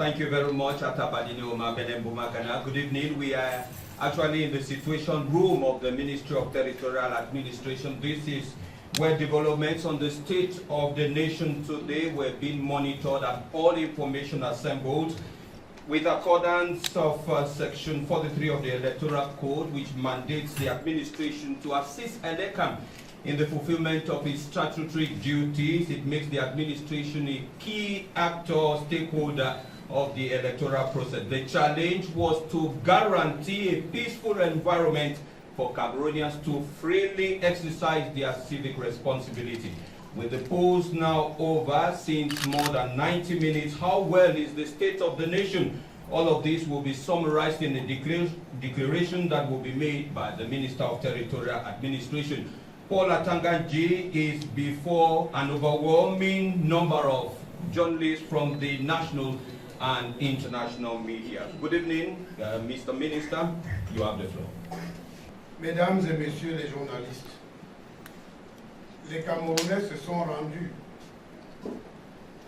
Thank you very much, Atabadini Omar Benembumakana. Good evening. We are actually in the situation room of the Ministry of Territorial Administration. This is where developments on the state of the nation today were being monitored and all information assembled with accordance of Section 43 of the Electoral Code, which mandates the administration to assist ELECAM in the fulfillment of its statutory duties. It makes the administration a key actor, stakeholder of the electoral process. The challenge was to guarantee a peaceful environment for Cameroonians to freely exercise their civic responsibility. With the polls now over since more than 90 minutes, how well is the state of the nation? All of this will be summarized in a declaration that will be made by the Minister of Territorial Administration. Paul Atanganji is before an overwhelming number of journalists from the national and international media. Good evening, Mr. Minister. You have the floor. Mesdames et messieurs les journalistes, les Camerounais se sont rendus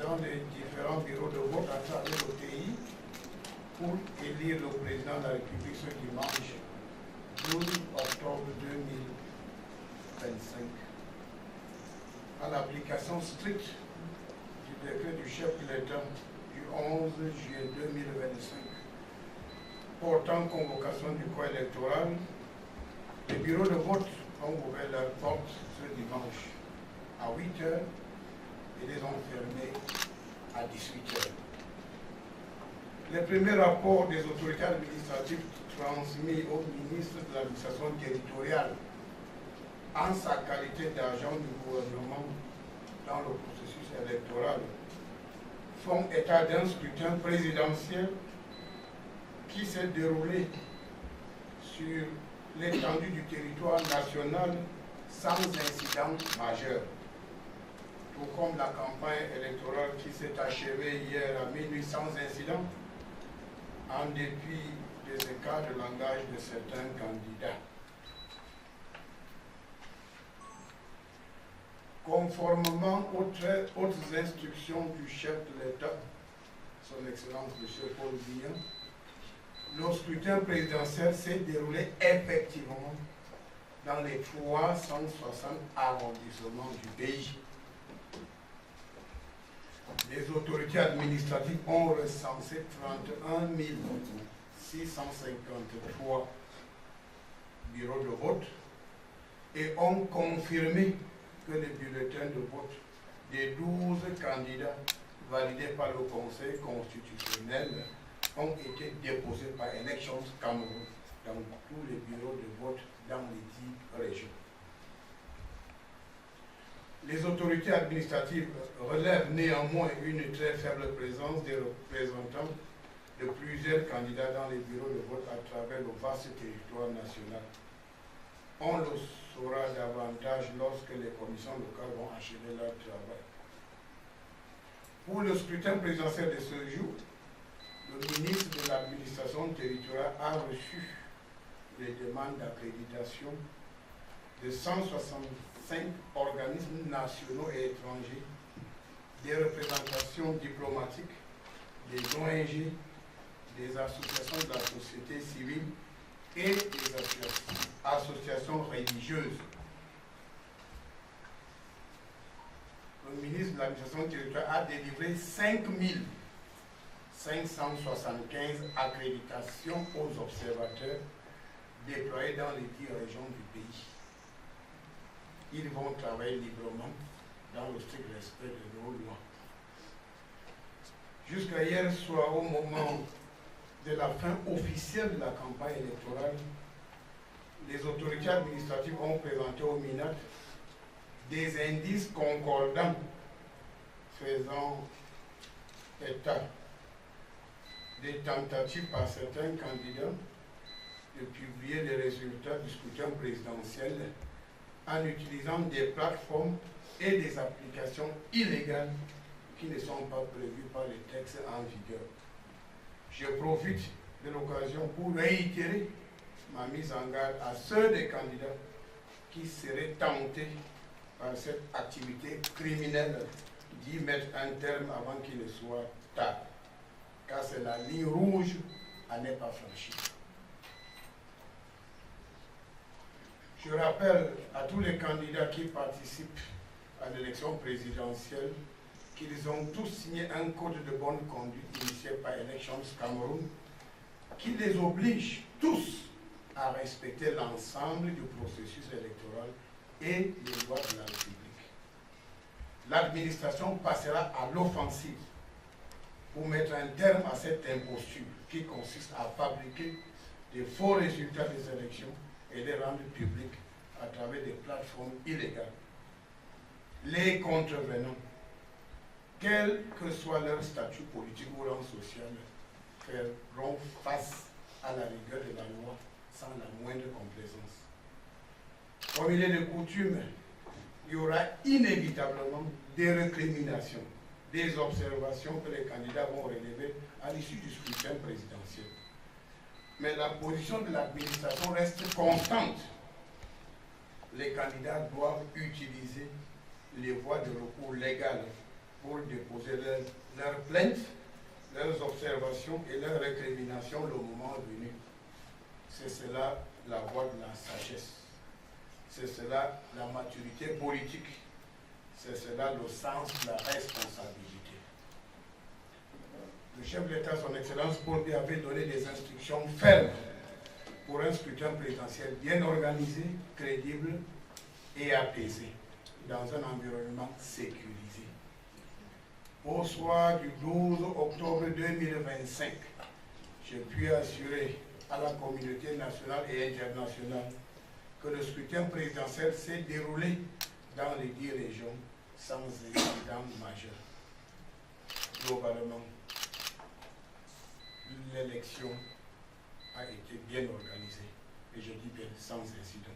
dans les différents bureaux de vote à travers le pays pour élire le président de la République ce dimanche 12 octobre 2025. À l'application stricte du décret du chef de l'État du 11 juillet 2025 portant convocation du corps électoral, les bureaux de vote ont ouvert leurs portes ce dimanche à 8 h et les ont fermés à 18 h. Les premiers rapports des autorités administratives transmis au ministre de l'administration territoriale en sa qualité d'agent du gouvernement dans le processus électoral font état d'un scrutin présidentiel qui s'est déroulé sur l'étendue du territoire national sans incident majeur, tout comme la campagne électorale qui s'est achevée hier à minuit sans incident, en dépit des écarts de langage de certains candidats. Conformément aux autres instructions du chef de l'État, son Excellence M. Paul Biya, le scrutin présidentiel s'est déroulé effectivement dans les 360 arrondissements du pays. Les autorités administratives ont recensé 31 653 bureaux de vote et ont confirmé que les bulletins de vote des 12 candidats validés par le Conseil constitutionnel ont été déposés par Elections Cameroun dans tous les bureaux de vote dans les 10 régions. Les autorités administratives relèvent néanmoins une très faible présence des représentants de plusieurs candidats dans les bureaux de vote à travers le vaste territoire national. On le saura davantage lorsque les commissions locales vont achever leur travail. Pour le scrutin présidentiel de ce jour, le ministre de l'administration territoriale a reçu les demandes d'accréditation de 165 organismes nationaux et étrangers, des représentations diplomatiques, des ONG, des associations de la société civile et des associations religieuses. Le ministre de l'administration territoriale a délivré 5 575 accréditations aux observateurs déployés dans les 10 régions du pays. Ils vont travailler librement dans le strict respect de nos lois. Jusqu'à hier soir, au moment de la fin officielle de la campagne électorale, les autorités administratives ont présenté au MINAT des indices concordants faisant état des tentatives par certains candidats de publier les résultats du scrutin présidentiel en utilisant des plateformes et des applications illégales qui ne sont pas prévues par les textes en vigueur. Je profite de l'occasion pour réitérer ma mise en garde à ceux des candidats qui seraient tentés par cette activité criminelle d'y mettre un terme avant qu'il ne soit tard. Car c'est c'est la ligne rouge à ne pas franchir. Je rappelle à tous les candidats qui participent à l'élection présidentielle qu'ils ont tous signé un code de bonne conduite initié par Elections Cameroun qui les oblige tous à respecter l'ensemble du processus électoral et les lois de la République. L'administration passera à l'offensive pour mettre un terme à cette imposture qui consiste à fabriquer de faux résultats des élections et les rendre publics à travers des plateformes illégales. Les contrevenants, quel que soit leur statut politique ou rang social, feront face à la rigueur de la loi sans la moindre complaisance. Comme il est de coutume, il y aura inévitablement des récriminations, des observations que les candidats vont relever à l'issue du scrutin présidentiel. Mais la position de l'administration reste constante. Les candidats doivent utiliser les voies de recours légales pour déposer leurs plaintes, leurs observations et leurs récriminations le moment venu. C'est cela la voie de la sagesse. C'est cela la maturité politique. C'est cela le sens de la responsabilité. Le chef de l'État, son Excellence Paul Biya, avait donné des instructions fermes pour un scrutin présidentiel bien organisé, crédible et apaisé, dans un environnement sécurisé. Au soir du 12 octobre 2025, j'ai pu assurer à la communauté nationale et internationale que le scrutin présidentiel s'est déroulé dans les 10 régions sans incident majeur. Globalement, l'élection a été bien organisée, et je dis bien sans incident.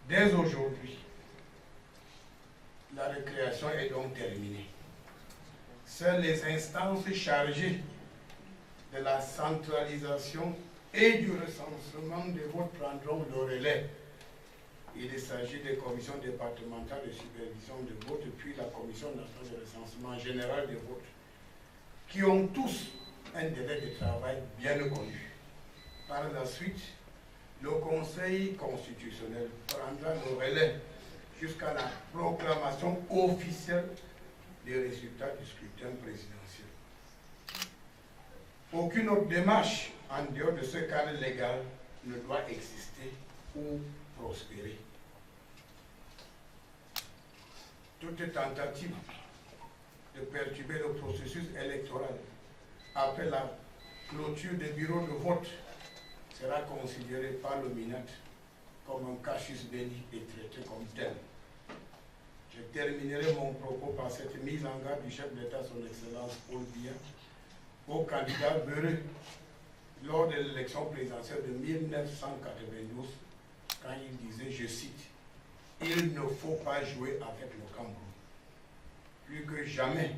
Dès aujourd'hui, la récréation est donc terminée. Seules les instances chargées de la centralisation et du recensement des votes prendront le relais. Il s'agit des commissions départementales de supervision de vote, puis la commission nationale de recensement général des votes, qui ont tous un délai de travail bien connu. Par la suite, le Conseil constitutionnel prendra le relais jusqu'à la proclamation officielle des résultats du scrutin présidentiel. Aucune autre démarche en dehors de ce cadre légal ne doit exister ou prospérer. Toute tentative de perturber le processus électoral après la clôture des bureaux de vote sera considérée par le MINAT comme un casus belli et traité comme tel. Je terminerai mon propos par cette mise en garde du chef d'État, son Excellence Paul Biya, au candidat Beureux lors de l'élection présidentielle de 1992, quand il disait, je cite, « Il ne faut pas jouer avec le Cameroun ». Plus que jamais,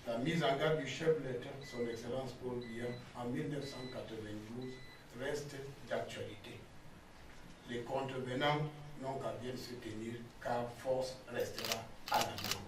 la mise en garde du chef de l'État, son Excellence Paul Biya, en 1992, reste d'actualité. Les contrevenants n'ont qu'à bien se tenir, car force restera à la loi.